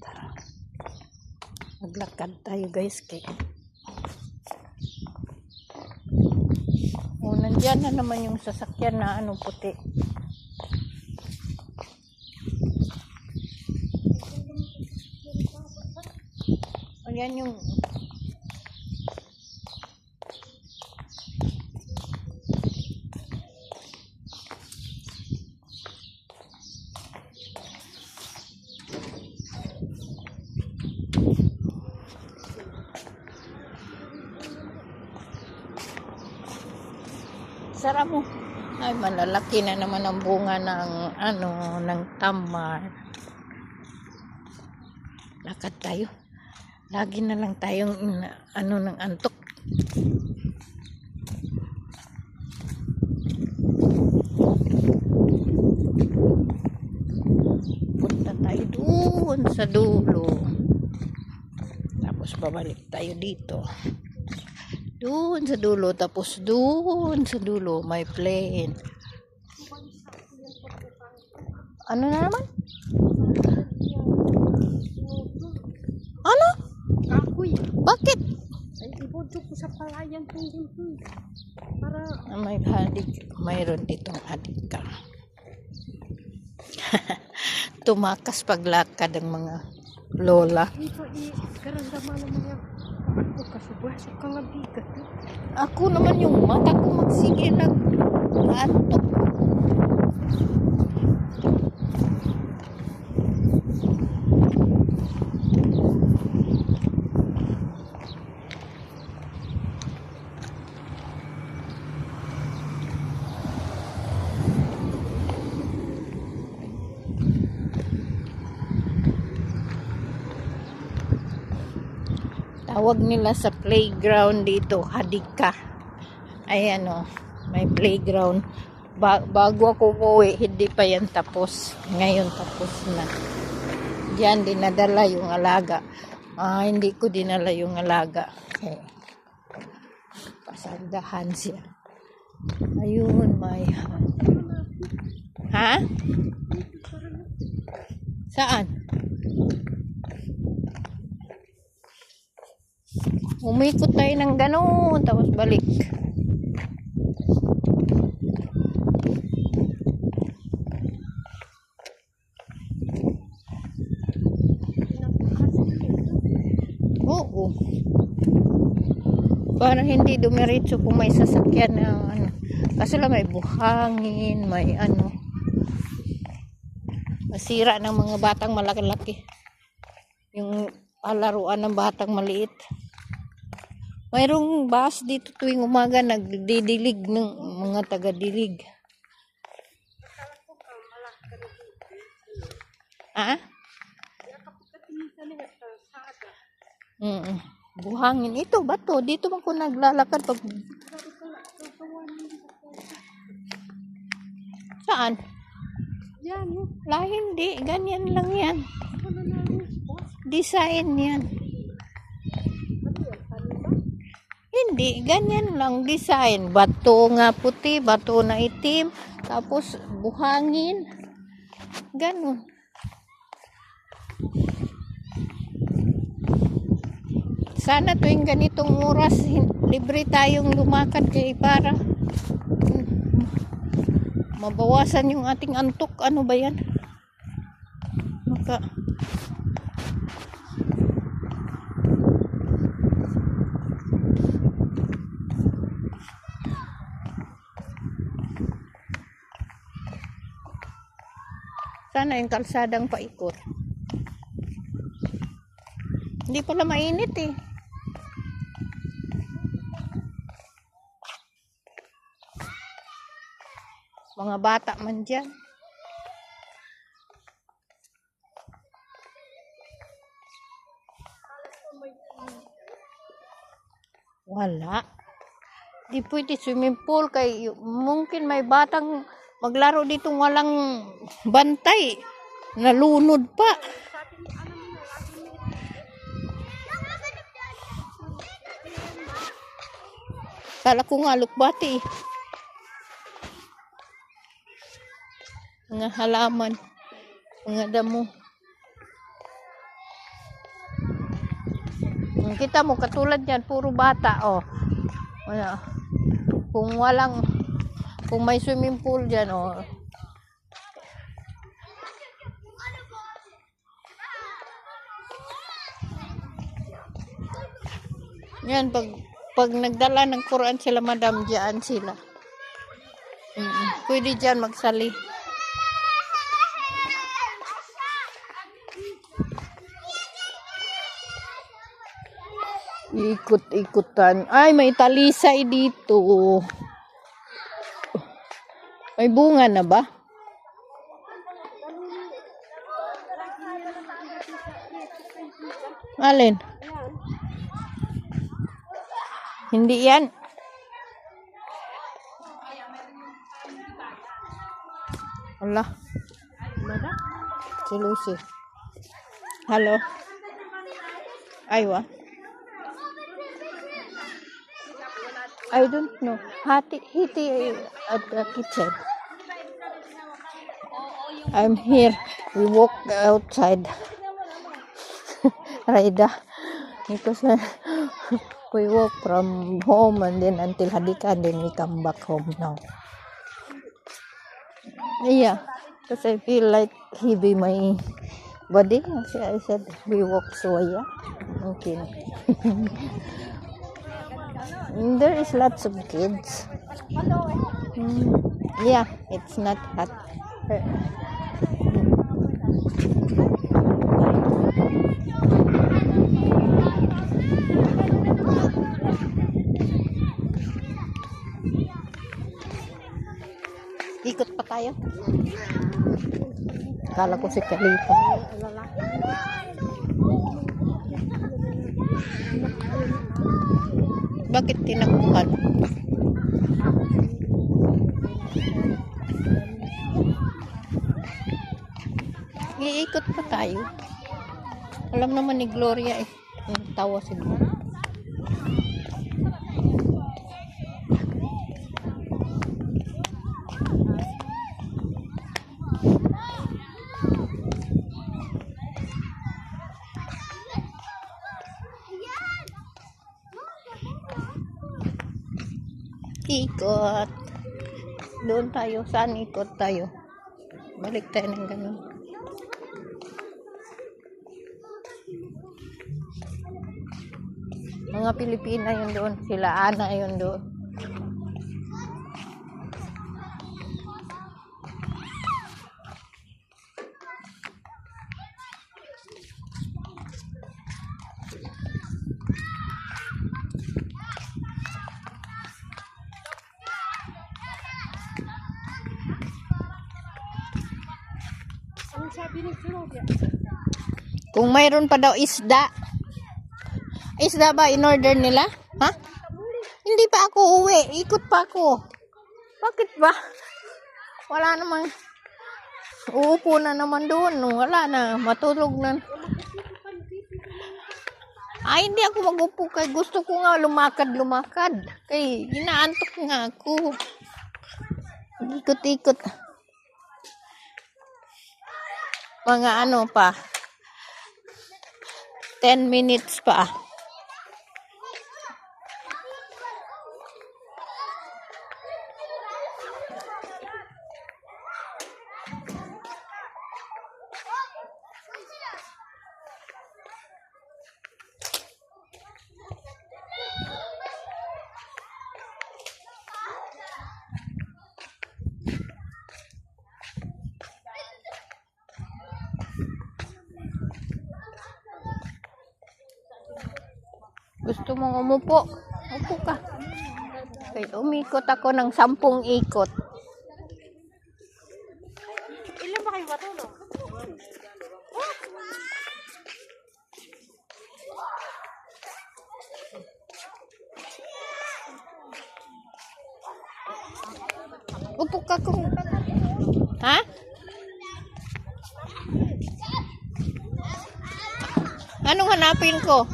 Tara. Maglakad tayo guys kay. Oh, nandiyan na naman yung sasakyan na ano puti. Ayan yung sarap mo. Ay, malalaki na naman ang bunga ng ano, ng tamar. Lakad tayo. Lagi na lang tayong ano ng antok. Punta tayo doon sa dulo. Tapos babalik tayo dito. Doon sa dulo, tapos doon sa dulo may plane. Ano na naman? Ano? Kahoy. Bakit? Ay, ibodyo ko sa palayan tungkol ko. Para May hadik. Mayroon ditong hadik ka. Tumakas paglakad ang mga lola. dito i-karamdaman ng mga ako kasubasok ka nga bigat. Ako naman yung mata ko magsige nag-antok. Tawag nila sa playground dito, Hadika. Ayan o, may playground. Bago ako umuwi, hindi pa yan tapos. Ngayon tapos na. Diyan dinadala yung alaga. Hindi ko dinala yung alaga. Okay. Pasandahan siya. Ayun, may... Ha? Saan? Umikot tayo ng gano'n, tapos balik. Oo. Para hindi dumiretso kung may sasakyan na ano. Kasi lang may buhangin, may ano. Masira ng mga batang malaki-laki. Yung palaruan ng batang maliit. Mayroong bus dito tuwing umaga nagdidilig ng mga taga-dilig. Ah? Buhangin. Ito, bato. Dito man ko naglalakad pag... Saan? Yan, yun. Hindi. Ganyan lang yan. Design yan. Hindi, ganyan lang design. Bato nga puti, bato na itim, tapos buhangin. Ganun. Sana tuwing ganitong oras, libre tayong lumakad kay para mabawasan yung ating antok. Ano ba yan? Sana yung kalsadang paikot. Hindi pala mainit eh. Mga bata man dyan. Wala. Di pwede swimming pool kay mungkin may batang maglaro dito walang bantay. Nalunod pa. Kala ko nga lukbati. Mga halaman. Mga damo. Kita mo, katulad yan, puro bata, oh. Wala. Kung may swimming pool dyan, oh. Yan, pag nagdala ng Quran sila, madam, dyan sila. Pwede dyan magsali. Ikot-ikutan. Ay, may talisay dito. May bunga na ba? Alin? Hindi yan. Allah. Si Lucy. Hello. Aywa. I don't know. Hiti at the kitchen. I'm here. We walk outside. Raida. Because we walk from home and then until Hadika and then we come back home now. Yeah. Because I feel like heavy my body. I said we walk so yeah. Okay. There is lots of kids. Yeah, it's not hot. Ikot pa tayo. Kala ko si Khalifa. Bakit tinakbuhan? Iikot pa tayo. Alam naman ni Gloria eh. Tawa si Gloria. Ikot. Doon tayo. Saan ikot tayo? Balik tayo ng ganun. Mga Pilipina yun doon. Sila Ana yun doon. Kung mayroon pa daw isda. Isda ba in-order nila? Ha? Hindi pa ako uwi. Ikot pa ako. Bakit ba? Wala namang uupo na naman doon. Wala na. Matulog na. Ay, hindi ako mag-upo kay gusto ko nga lumakad. Kay inaantok nga ako. Ikot-ikot. Mga ano pa. 10 minutes pa. Gusto mong umupo? Upo ka. Okay, umikot ako ng 10 ikot. Ilan ba kayo matulog? Upo ka kung... Ha? Anong hanapin ko?